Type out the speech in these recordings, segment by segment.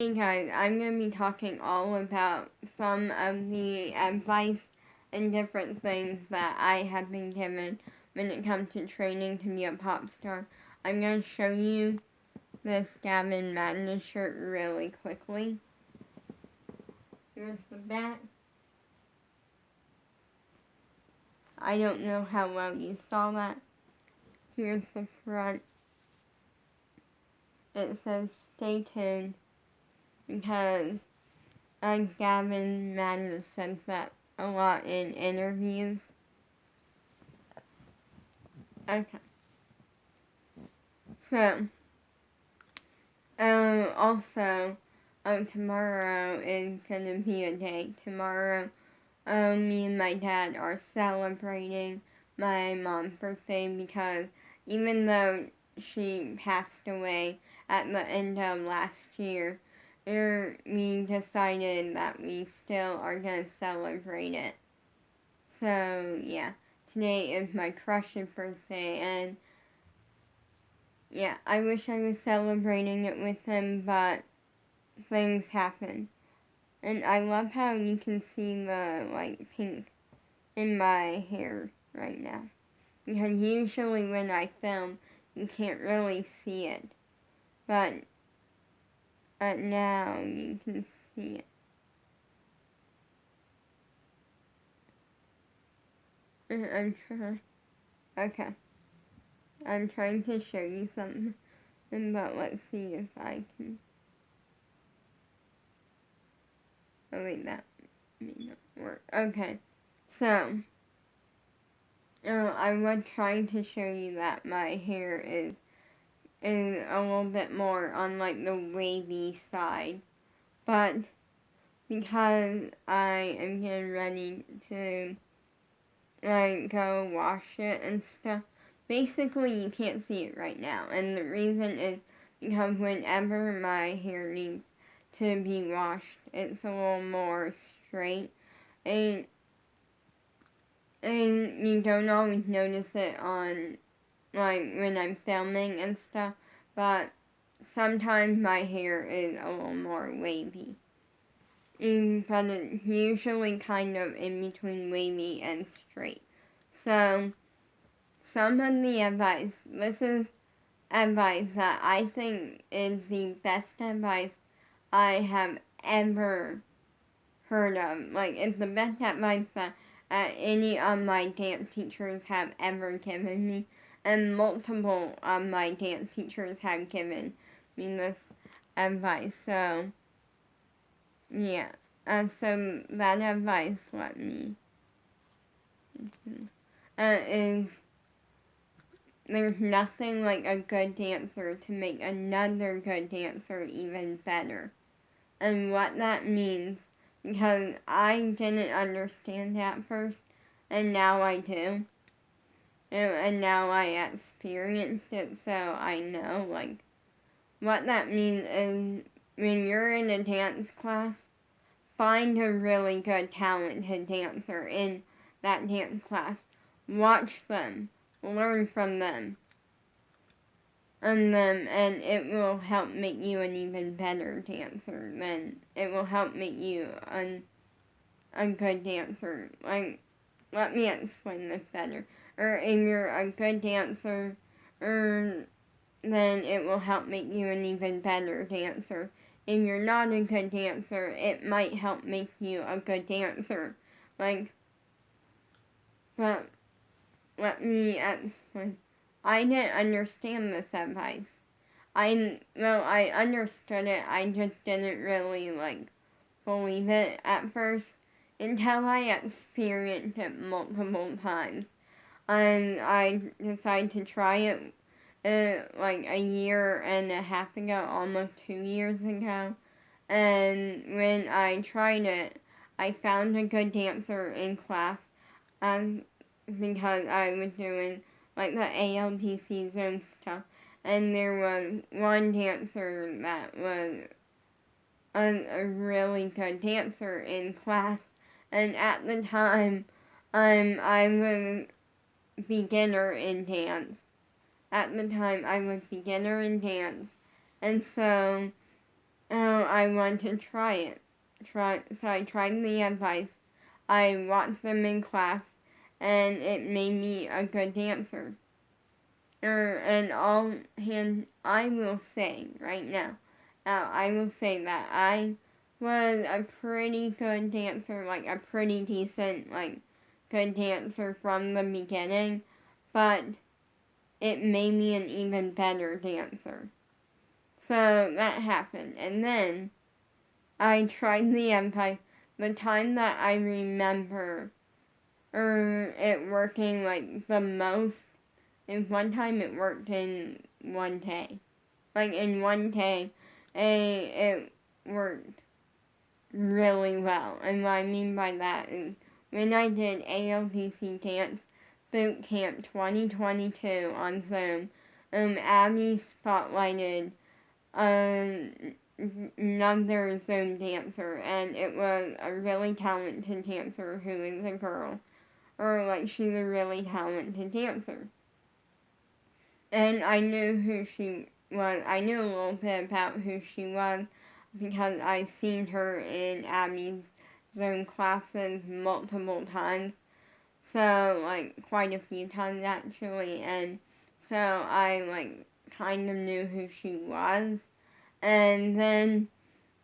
Hey guys, I'm going to be talking all about some of the advice and different things that I have been given when it comes to training to be a pop star. I'm going to show you this Gavin Madness shirt really quickly. Here's the back. I don't know how well you saw that. Here's the front. It says stay tuned because Gavin Madness says that a lot in interviews. Okay. So, also, tomorrow is gonna be a day. Tomorrow, me and my dad are celebrating my mom's birthday because even though she passed away at the end of last year, we decided that we still are gonna celebrate it. So, yeah, today is my crush's birthday, and yeah, I wish I was celebrating it with him, but things happen. And I love how you can see the, pink in my hair right now. Because usually when I film, you can't really see it. But now you can see it. I'm trying. Okay. I'm trying to show you something, but let's see if I can. Oh wait, that may not work. Okay. So, I was trying to show you that my hair is a little bit more on the wavy side, but because I am getting ready to go wash it and stuff, basically you can't see it right now, and the reason is because whenever my hair needs to be washed, it's a little more straight, and you don't always notice it on when I'm filming and stuff, but sometimes my hair is a little more wavy. But it's usually kind of in between wavy and straight. So, some of the advice, this is advice that I think is the best advice I have ever heard of. It's the best advice that any of my dance teachers have ever given me. And multiple of my dance teachers have given me this advice. So, yeah. So that advice is there's nothing like a good dancer to make another good dancer even better. And what that means, because I didn't understand at first, and now I do. And now I experienced it, so I know, what that means is when you're in a dance class, find a really good, talented dancer in that dance class. Watch them, learn from them, and it will help make you an even better dancer. Then it will help make you a good dancer. Let me explain this better. Or if you're a good dancer, then it will help make you an even better dancer. If you're not a good dancer, it might help make you a good dancer. But let me explain. I didn't understand this advice. I understood it, I just didn't really, believe it at first until I experienced it multiple times. And I decided to try it a year and a half ago, almost 2 years ago. And when I tried it, I found a good dancer in class because I was doing the ALTC zone stuff. And there was one dancer that was a really good dancer in class. And at the time, I was beginner in dance. At the time, I was beginner in dance. And so I want to try it. So I tried the advice. I watched them in class, and it made me a good dancer. And I will say right now, I will say that I was a pretty good dancer, like a pretty decent, like good dancer from the beginning, but it made me an even better dancer. So that happened, and then I tried the Empire. The time that I remember it working like the most is one time it worked in one day. Like in one day, it worked really well. And what I mean by that is when I did ALDC Dance Boot Camp 2022 on Zoom, Abby spotlighted another Zoom dancer, and it was a really talented dancer who is a girl. Or like she's a really talented dancer. And I knew who she was. I knew a little bit about who she was because I seen her in Abby's Zoom classes multiple times. So like quite a few times actually, and so I like kind of knew who she was. And then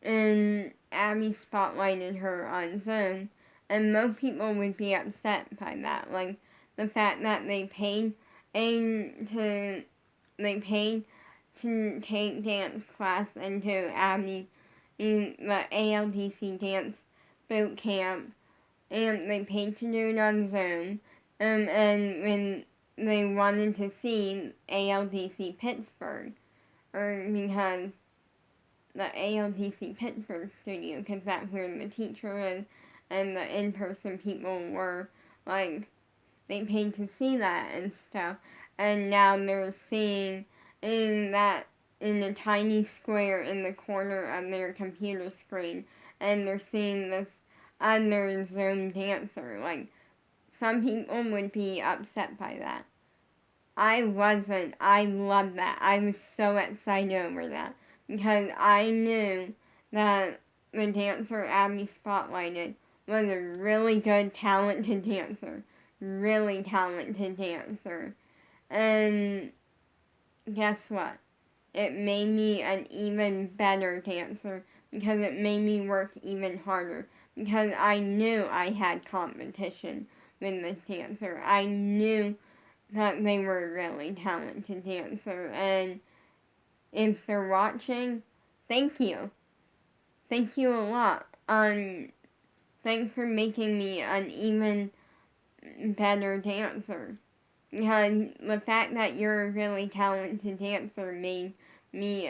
Abby spotlighted her on Zoom, and most people would be upset by that, like the fact that and to they paid to take dance class into Abby in the ALDC dance boot camp, and they paid to do it on Zoom. And when they wanted to see ALDC Pittsburgh, or because the ALDC Pittsburgh studio, because that's where the teacher is, and the in-person people were, like, they paid to see that and stuff, and now they're seeing in a tiny square in the corner of their computer screen, and they're seeing this other Zoom dancer. Like, some people would be upset by that. I wasn't. I loved that. I was so excited over that because I knew that the dancer Abby spotlighted was a really good, talented dancer. Really talented dancer. And guess what? It made me an even better dancer because it made me work even harder because I knew I had competition with this dancer. I knew that they were a really talented dancer, and if they're watching, thank you. Thank you a lot. Thanks for making me an even better dancer. Because the fact that you're a really talented dancer made me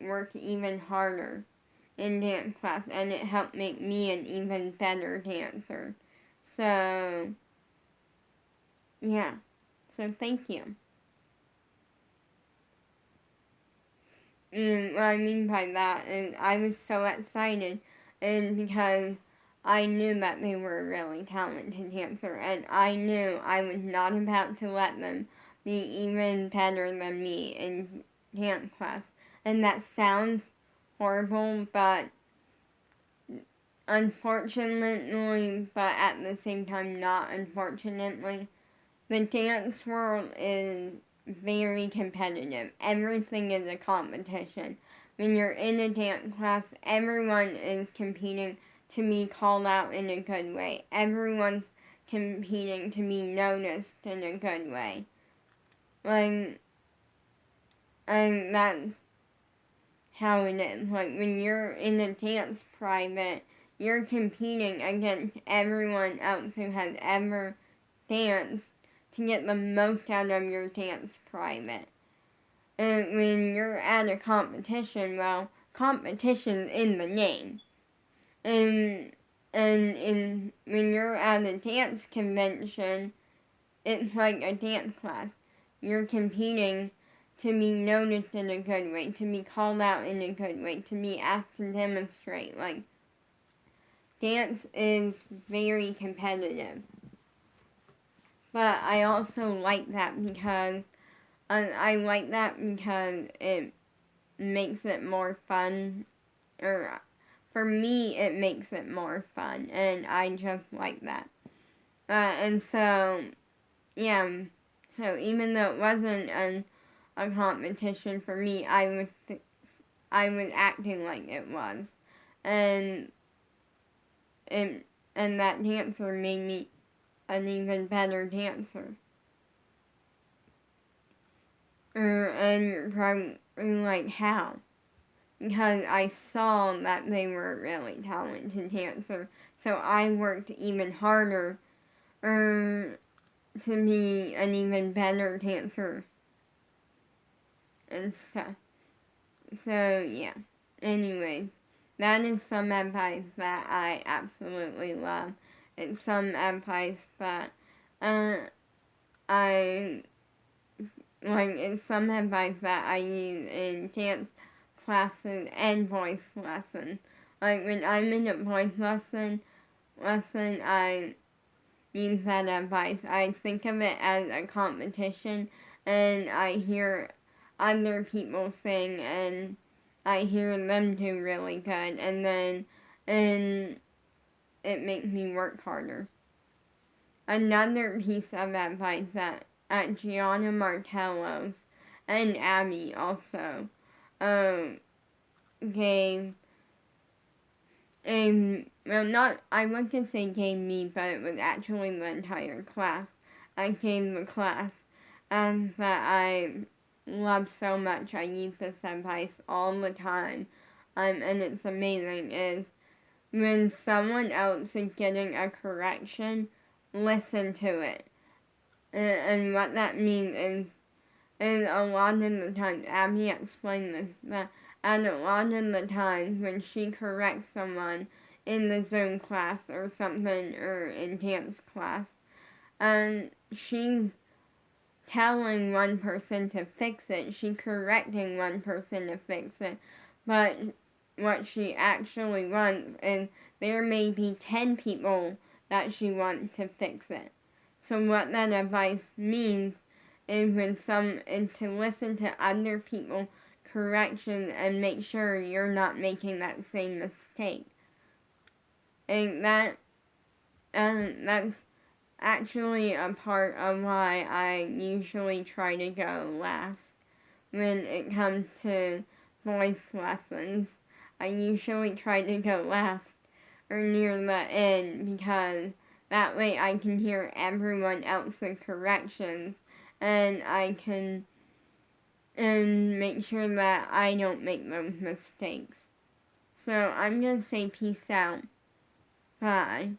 work even harder in dance class, and it helped make me an even better dancer. So, yeah. So thank you. And what I mean by that is I was so excited, and because I knew that they were a really talented dancer, and I knew I was not about to let them be even better than me in dance class. And that sounds horrible, but unfortunately, but at the same time not unfortunately, the dance world is very competitive. Everything is a competition. When you're in a dance class, everyone is competing to be called out in a good way. Everyone's competing to be noticed in a good way. Like, and that's how it is. Like, when you're in a dance private, you're competing against everyone else who has ever danced to get the most out of your dance private. And when you're at a competition, well, competition's in the name. And when you're at a dance convention, it's like a dance class. You're competing to be noticed in a good way, to be called out in a good way, to be asked to demonstrate. Like, dance is very competitive. But I also like that because it makes it more fun, or for me, it makes it more fun, and I just like that. And so, yeah, so even though it wasn't a competition for me, I was acting like it was, and and and that dancer made me an even better dancer. And you're probably like, how? Because I saw that they were a really talented dancer, so I worked even harder to be an even better dancer and stuff. So, yeah. Anyway, that is some advice that I absolutely love. It's some advice that I like. It's some advice that I use in dance classes and voice lessons. Like when I'm in a voice lesson, I use that advice. I think of it as a competition, and I hear other people sing, and I hear them do really good, and it makes me work harder. Another piece of advice that at Gianna Martello's and Abby also um, gave well, not, I want to say gave me, but it was actually the entire class. I gave the class, and that I love so much. I use this advice all the time, and it's amazing, is when someone else is getting a correction, listen to it. And what that means is a lot of the times, Abby explained this, that and a lot of the times when she corrects someone in the Zoom class or something, or in dance class, and she's telling one person to fix it, she's correcting one person to fix it, but what she actually wants is there may be 10 people that she wants to fix it. So what that advice means is to listen to other people's corrections and make sure you're not making that same mistake. And that's actually a part of why I usually try to go last when it comes to voice lessons. I usually try to go last or near the end, because that way I can hear everyone else's corrections, and I can make sure that I don't make those mistakes. So I'm going to say peace out. Bye.